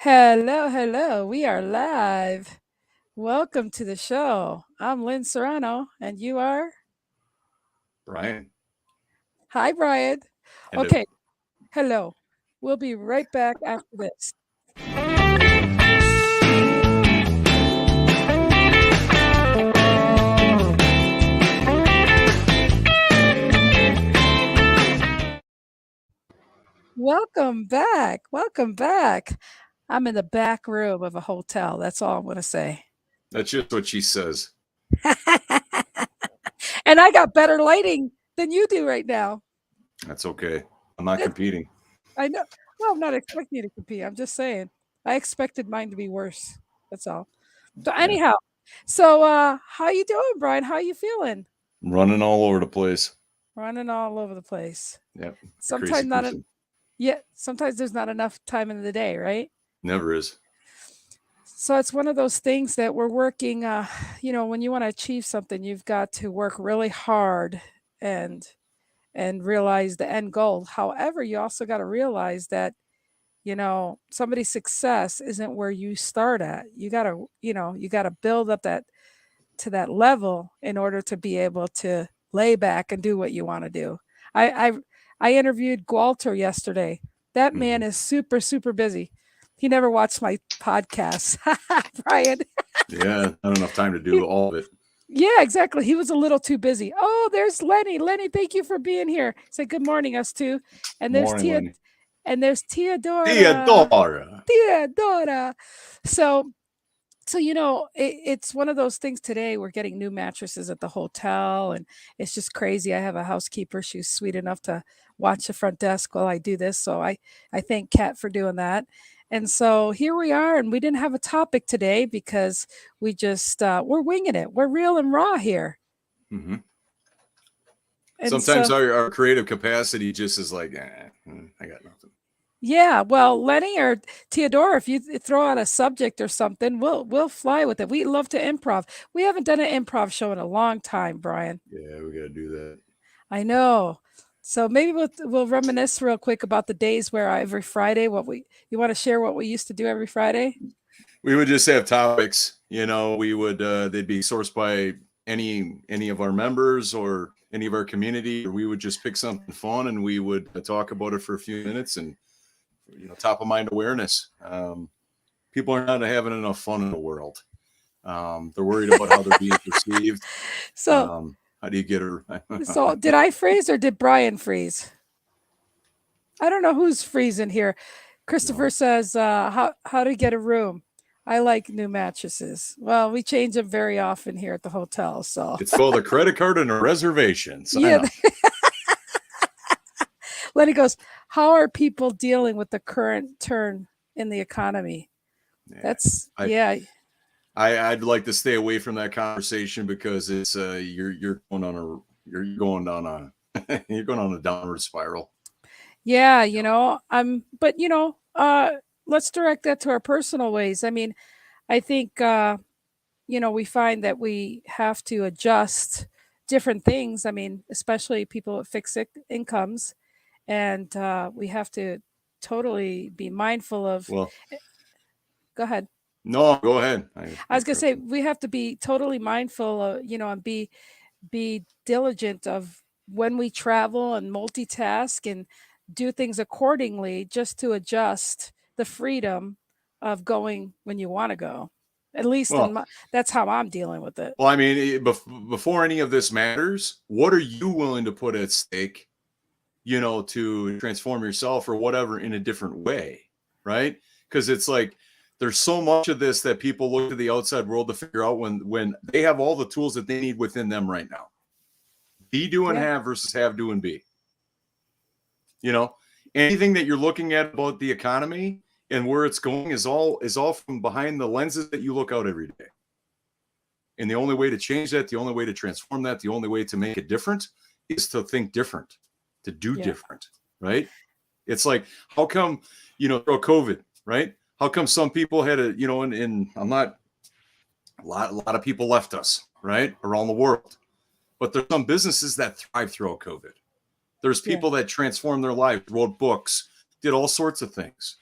Hello, hello. We are live. Welcome to the show. I'm Lynn Serrano, and you are? Brian. Hi, Brian. Hello. Okay, hello. We'll be right back after this. Welcome back. Welcome back. I'm in the back room of a hotel. That's all I'm going to say. That's just what she says. And I got better lighting than you do right now. That's okay. I'm not That's, competing. I know. Well, I'm not expecting you to compete. I'm just saying. I expected mine to be worse. That's all. So Yeah. anyhow, so how you doing, Brian? How you feeling? I'm running all over the place. Running all over the place. Yep. A Sometimes crazy not a person. yeah, sometimes there's not enough time in the day, right? Never is. So it's one of those things that we're working when you want to achieve something, you've got to work really hard and and realize the end goal. However, you also got to realize that somebody's success isn't where you start at. You got to build up that to that level in order to be able to lay back and do what you want to do. I I, I interviewed Walter yesterday. That man Hmm. is super super busy. He never watched my podcast, Brian. Yeah. Not enough time to He, do all of it. yeah, exactly. He was a little too busy. Oh, there's Lenny. Lenny, thank you for being here. Say good morning, us too. And there's Morning, Tia, Lenny. and there's Teodora. Theodora. Teodora. So it's one of those things today. We're getting new mattresses at the hotel, and it's just crazy. I have a housekeeper. She's sweet enough to watch the front desk while I do this. So I thank Kat for doing that. And so here we are, and we didn't have a topic today because we just we're winging it. We're real and raw here. Hmm. And Sometimes so our creative capacity just is like, I got nothing. yeah, well, Lenny or Theodora, if you throw out a subject or something, we'll fly with it. We love to improv. We haven't done an improv show in a long time, Brian. Yeah, we got to do that. I know. So maybe we'll reminisce real quick about the days where every Friday, what we you want to share what we used to do every Friday? We would just have topics. We would they'd be sourced by any of our members or any of our community, or we would just pick something fun and we would talk about it for a few minutes and top of mind awareness. People are not having enough fun in the world. They're worried about how they're being perceived. So How do you get her? so did I freeze or did Brian freeze? I don't know who's freezing here. Christopher No, says, how to get a room. I like new mattresses. Well, we change them very often here at the hotel. So it's called a credit card and a reservation. Sign yeah, up. Lenny goes, how are people dealing with the current turn in the economy? Yeah, That's I, yeah. I'd like to stay away from that conversation because it's you're going on you're going on you're going on a downward spiral. Yeah, but let's direct that to our personal ways. I mean, I think we find that we have to adjust different things. I mean, especially people with fixed incomes, and we have to totally be mindful of. Well, Go ahead. no, go ahead. I was gonna say Interrupted. we have to be totally mindful, and be diligent of when we travel and multitask and do things accordingly just to adjust the freedom of going when you want to go. At least Well, that's how I'm dealing with it. well, I mean, before any of this matters, what are you willing to put at stake? To transform yourself or whatever in a different way, right? Because it's like there's so much of this that people look to the outside world to figure out when they have all the tools that they need within them right now. Be, do, and Yeah. have versus have, do, and be. You know, anything that you're looking at about the economy and where it's going is all from behind the lenses that you look out every day. And the only way to change that, the only way to transform that, the only way to make it different is to think different, to do Yeah. different, right? It's like, how come, through COVID, right? How come some people had and I'm not, a lot of people left us, right? Around the world. But there's some businesses that thrive throughout COVID. There's Yeah. people that transformed their lives, wrote books, did all sorts of things.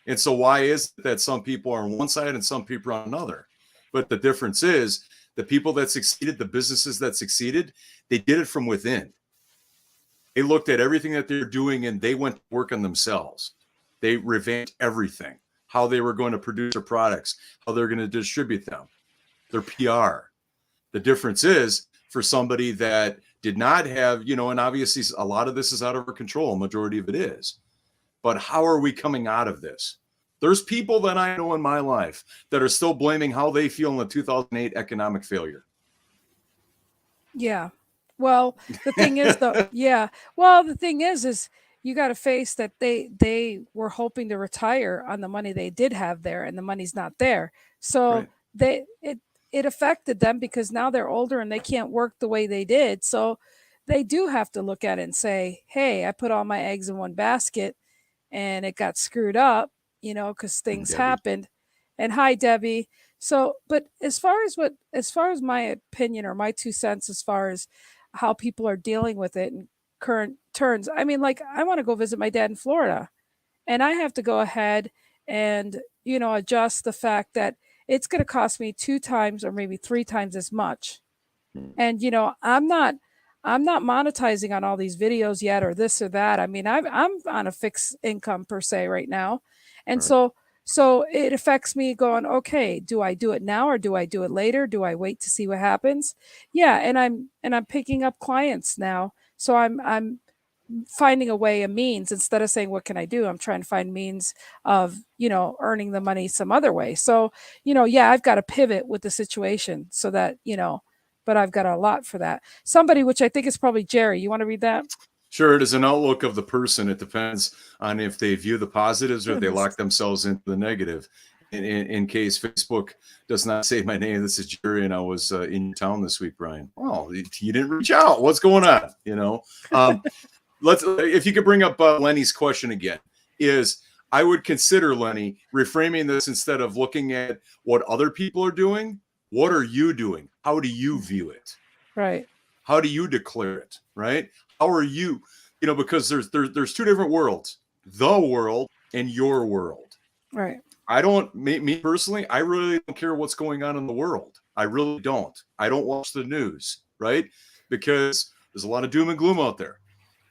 And so why is it that some people are on one side and some people are on another? But the difference is the people that succeeded, the businesses that succeeded, they did it from within. They looked at everything that they're doing and they went to work on themselves. They revamped everything, how they were going to produce their products, how they're going to distribute them, their PR. The difference is for somebody that did not have, and obviously a lot of this is out of our control, a majority of it is. But how are we coming out of this? There's people that I know in my life that are still blaming how they feel in the 2008 economic failure. Yeah. Well, the thing is though, yeah. Well, the thing is you got to face that they were hoping to retire on the money they did have there, and the money's not there. So Right. they it affected them because now they're older and they can't work the way they did. So they do have to look at it and say, "Hey, I put all my eggs in one basket and it got screwed up, because things Debbie. happened." And hi, Debbie. So, but as far as my opinion or my 2 cents, as far as how people are dealing with it in current turns, I mean, like, I want to go visit my dad in Florida, and I have to go ahead and, adjust the fact that it's going to cost me 2 times or maybe 3 times as much. And I'm not monetizing on all these videos yet or this or that. I mean, I'm on a fixed income per se right now. And Right. so it affects me going, okay, do I do it now or do I do it later? Do I wait to see what happens? Yeah, and I'm picking up clients now. So I'm finding a way, a means, instead of saying what can I do, I'm trying to find means of, earning the money some other way. So, yeah, I've got to pivot with the situation so that, but I've got a lot for that. Somebody, which I think is probably Jerry. You want to read that? Sure, it is an outlook of the person. It depends on if they view the positives or if they Goodness. lock themselves into the negative. In case Facebook does not say my name, this is Jerry, and I was in town this week, Brian. Oh, you didn't reach out. What's going on? If you could bring up Lenny's question again, is I would consider, Lenny, reframing this instead of looking at what other people are doing. What are you doing? How do you view it? Right. How do you declare it? Right? How are you? Because there's two different worlds: the world and your world. Right. I don't, me personally, I really don't care what's going on in the world. I really don't. I don't watch the news, right? Because there's a lot of doom and gloom out there.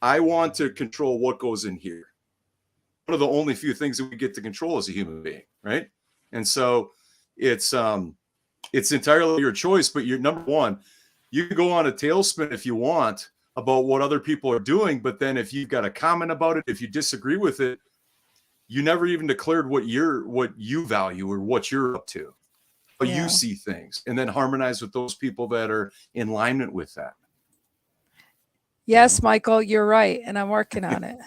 I want to control what goes in here. One of the only few things that we get to control as a human being, right? And so it's entirely your choice, but you're number one, you can go on a tailspin if you want about what other people are doing, but then if you've got a comment about it, if you disagree with it, you never even declared what you value or what you're up to, how you Yeah. see things, and then harmonize with those people that are in alignment with that. Yes, Michael, you're right, and I'm working on it.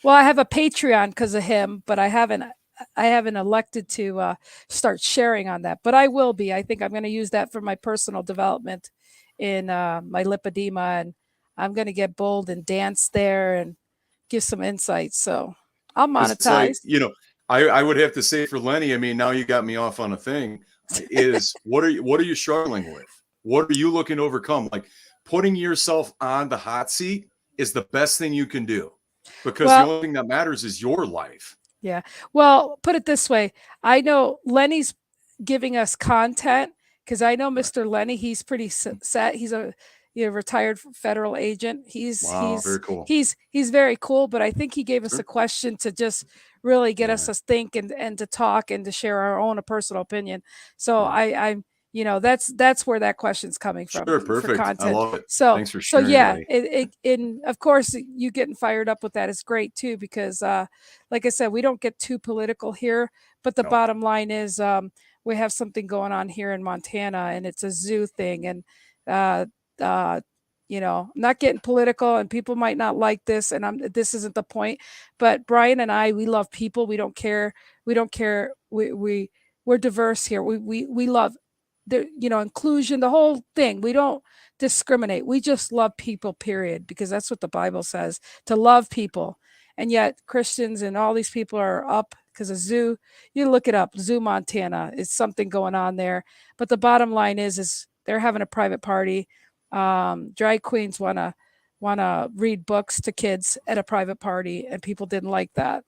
Well, I have a Patreon because of him, but I haven't elected to start sharing on that, but I will be. I think I'm going to use that for my personal development in my lipedema, and I'm going to get bold and dance there and give some insights. So I'll Because it's like, monetize. I would have to say for Lenny, I mean, now you got me off on a thing, is what are you struggling with? What are you looking to overcome? Like putting yourself on the hot seat is the best thing you can do, because the Well, only thing that matters is your life. yeah. Well, put it this way. I know Lenny's giving us content because I know Right. Mr. Lenny. He's pretty set. He's a retired federal agent. He's Wow, he's very cool. he's very cool. But I think he gave us a Sure. question to just really get us Yeah. to think and to talk and to share our own personal opinion. So Yeah. I'm that's where that question's coming from Sure. for Perfect. I content. love it. So Thanks for so sharing, yeah, buddy. and of course you getting fired up with that is great too because like I said, we don't get too political here, but the No. bottom line is we have something going on here in Montana, and it's a zoo thing. And, uh, uh, I'm not getting political, and people might not like this, and this isn't the point. But Brian and I, we love people. We don't care. We don't care. We're diverse here. We love the inclusion, the whole thing. We don't discriminate. We just love people, period, because that's what the Bible says, to love people. And yet Christians and all these people are up because of zoo. You look it up, Zoo Montana. It's something going on there. But the bottom line is they're having a private party. Drag queens wanna read books to kids at a private party, and people didn't like that.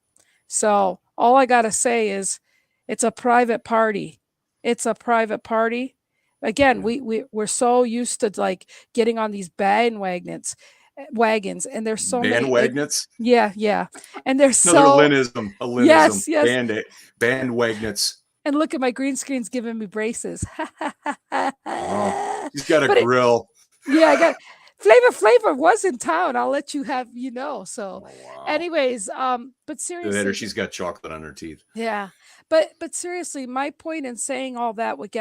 So all I got to say is it's a private party. It's a private party. Again, Yeah. we're so used to like getting on these bandwagons wagons, and there's so many Bandwagnets. yeah, yeah. And there's Another so Linnism. A Linnism. yes, yes. Bandwagnets. And look at my green screen's giving me braces. Oh, she's got a But grill. yeah, I got Flavor was in town. I'll let you have, So Oh, wow. anyways, but That or seriously, she's got chocolate on her teeth. yeah. But seriously, my point in saying all that would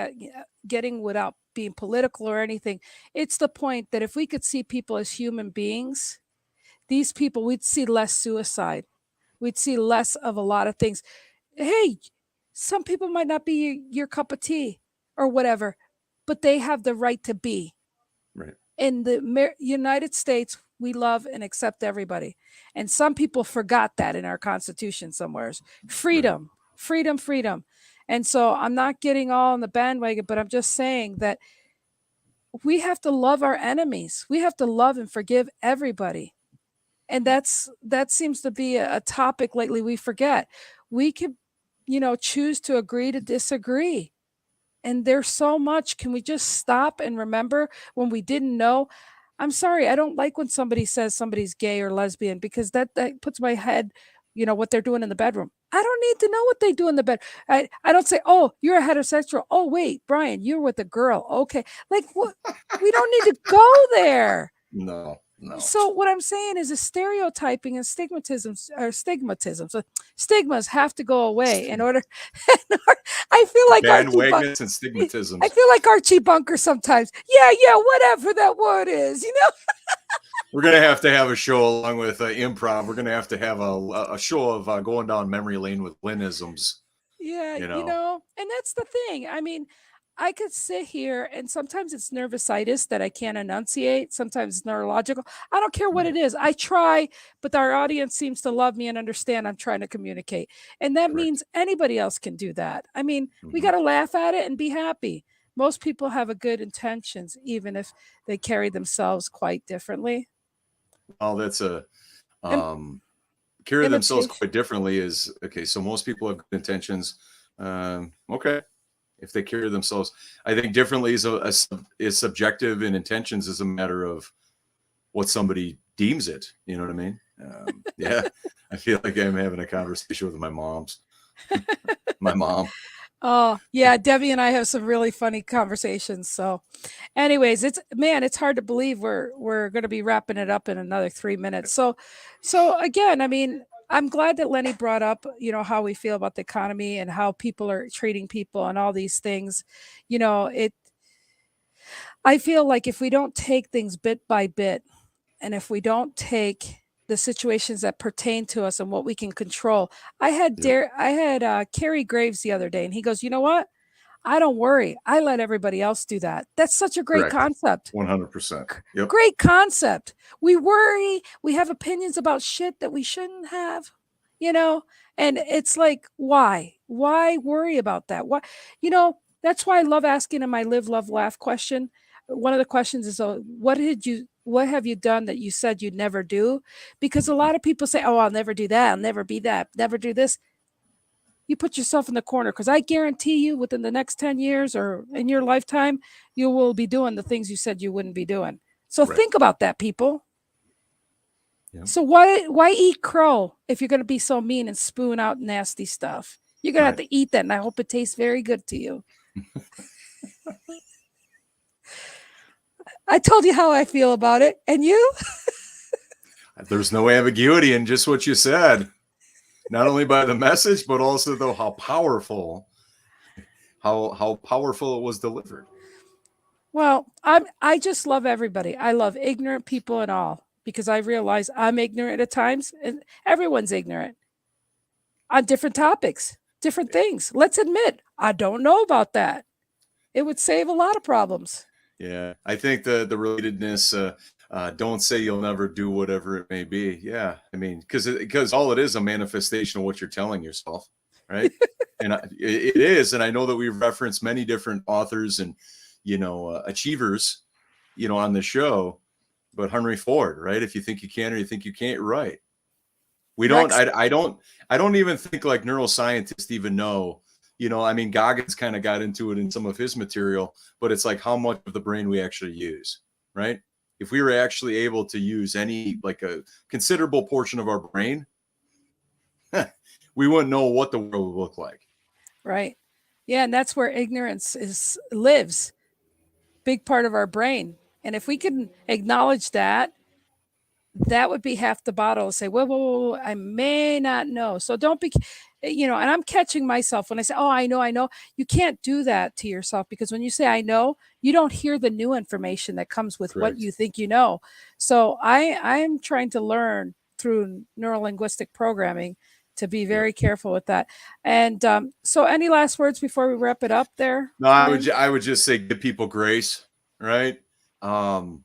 getting without being political or anything, it's the point that if we could see people as human beings, these people, we'd see less suicide. We'd see less of a lot of things. Hey, some people might not be your cup of tea or whatever, but they have the right to be. Right. In the United States, we love and accept everybody. And some people forgot that in our Constitution somewhere. Right. Freedom, freedom, freedom. And so I'm not getting all on the bandwagon, but I'm just saying that we have to love our enemies. We have to love and forgive everybody. And that seems to be a topic lately we forget. We could, choose to agree to disagree. And there's so much. Can we just stop and remember when we didn't know? I'm sorry, I don't like when somebody says somebody's gay or lesbian because that puts my head, what they're doing in the bedroom. I don't need to know what they do in the bed. I don't say, "Oh, you're a heterosexual. Oh, wait, Brian, you're with a girl." Okay. Like what? We don't need to go there. No, no. So what I'm saying is a stereotyping and stigmatism. So stigmas have to go away in order. I feel like Bandwagnets and stigmatisms. I feel like Archie Bunker sometimes. Yeah, whatever that word is. We're gonna have to have a show along with improv. We're gonna have to have a show of going down memory lane with Linnisms. Yeah, You know. and that's the thing. I mean, I could sit here and sometimes it's nervositis that I can't enunciate. Sometimes it's neurological. I don't care what Right. it is. I try, but our audience seems to love me and understand I'm trying to communicate. And that Correct. means anybody else can do that. I mean, we Mm-hmm. got to laugh at it and be happy. Most people have a good intentions, even if they carry themselves quite differently. Well, that's a Im- carry themselves imitation. quite differently is okay. So most people have good intentions. Okay, if they carry themselves, I think differently is subjective, and intentions is a matter of what somebody deems it. You know what I mean? Yeah, I feel like I'm having a conversation with my my mom. Oh, yeah, Debbie and I have some really funny conversations. So, anyways, it's hard to believe we're going to be wrapping it up in another 3 minutes. So again, I mean, I'm glad that Lenny brought up, how we feel about the economy and how people are treating people and all these things. It I feel like if we don't take things bit by bit, and if we don't take the situations that pertain to us and what we can control. Yep. I had Kerry Graves the other day, and he goes, "You know what? I don't worry. I let everybody else do that." That's such a great Correct. concept. 100%. Yep. Great concept. We worry, we have opinions about shit that we shouldn't have, you know? And it's like, why? Why worry about that? Why? That's why I love asking in my live, love, laugh question. One of the questions is, what have you done that you said you'd never do? Because a lot of people say, "Oh, I'll never do that. I'll never be that, never do this." You put yourself in the corner because I guarantee you within the next 10 years or in your lifetime, you will be doing the things you said you wouldn't be doing. So Right. think about that, people. Yep. So why eat crow if you're going to be so mean and spoon out nasty stuff? You're going to have Right. to eat that, and I hope it tastes very good to you. I told you how I feel about it, and you? There's no ambiguity in just what you said. Not only by the message, but also though how powerful it was delivered. Well, I just love everybody. I love ignorant people and all because I realize I'm ignorant at times, and everyone's ignorant on different topics, different things. Let's admit, I don't know about that. It would save a lot of problems. Yeah, I think the relatedness. Don't say you'll never do whatever it may be. Yeah, I mean, because all it is a manifestation of what you're telling yourself, right? And it is, and I know that we've referenced many different authors and achievers, on the show. But Henry Ford, right? If you think you can or you think you can't, you're right. We don't. Rex, I don't even think like neuroscientists even know. You know, I mean, Goggins kind of got into it in some of his material, but it's like how much of the brain we actually use, right? If we were actually able to use any like a considerable portion of our brain, we wouldn't know what the world would look like. right? Yeah, and that's where ignorance is lives. Big part of our brain. And if we can acknowledge that, that would be half the bottle. Say, whoa, whoa, whoa, I may not know. So don't be, and I'm catching myself when I say, oh, I know, I know. You can't do that to yourself because when you say, I know, you don't hear the new information that comes with what Correct. you think you know. So I'm trying to learn through neurolinguistic programming to be Yep. very careful with that. And so any last words before we wrap it up there, No, Lynn? I would just say give people grace, right? Um,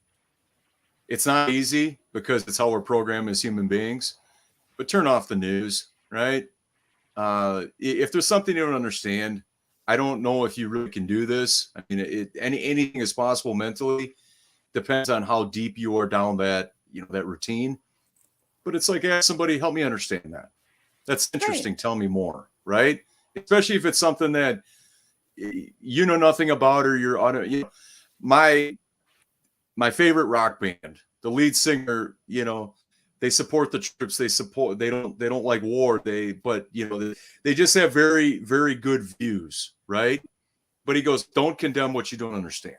it's not easy because it's how we're programmed as human beings. But turn off the news, right? If there's something you don't understand, I don't know if you really can do this. I mean, anything is possible mentally. Depends on how deep you are down that that routine. But it's like ask somebody, help me understand that. That's Right. interesting. Tell me more, right? Especially if it's something that you know nothing about or you're on. My my favorite rock band, the lead singer, they support the troops. They don't like war. They just have very, very good views, right? But he goes, don't condemn what you don't understand.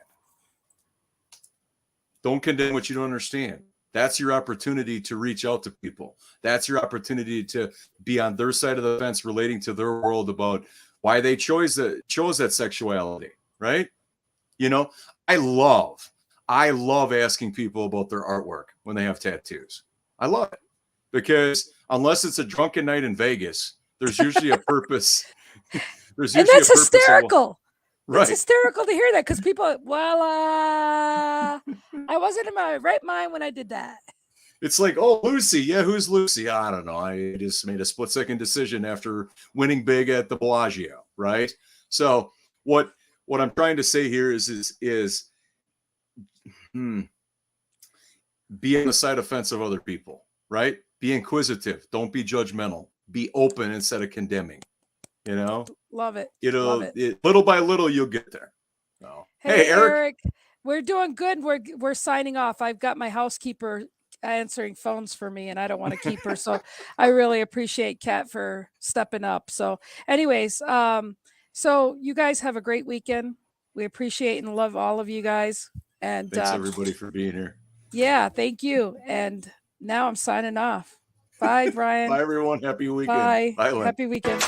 Don't condemn what you don't understand. That's your opportunity to reach out to people. That's your opportunity to be on their side of the fence relating to their world about why they chose that sexuality, right? You know, I love I love asking people about their artwork when they have tattoos. I love it because unless it's a drunken night in Vegas, there's usually a purpose. There's And usually a that's purpose of hysterical. That's right. hysterical to hear that because people, well, I wasn't in my right mind when I did that. It's like, oh, Lucy. Yeah, who's Lucy? I don't know. I just made a split second decision after winning big at the Bellagio, right? So what I'm trying to say here is hmm, be on the side of fence of other people, right? Be inquisitive. Don't be judgmental. Be open instead of condemning. You know, Love it. Love it. little by little you'll get there. So, Hey, hey, Eric. Eric, we're doing good. We're signing off. I've got my housekeeper answering phones for me, and I don't want to keep her. So I really appreciate Kat for stepping up. So, anyways, so you guys have a great weekend. We appreciate and love all of you guys. And Thanks everybody for being here. yeah, thank you. And now I'm signing off. Bye, Brian. Bye everyone. Happy weekend. Bye. Bye, Lynn. Happy weekend.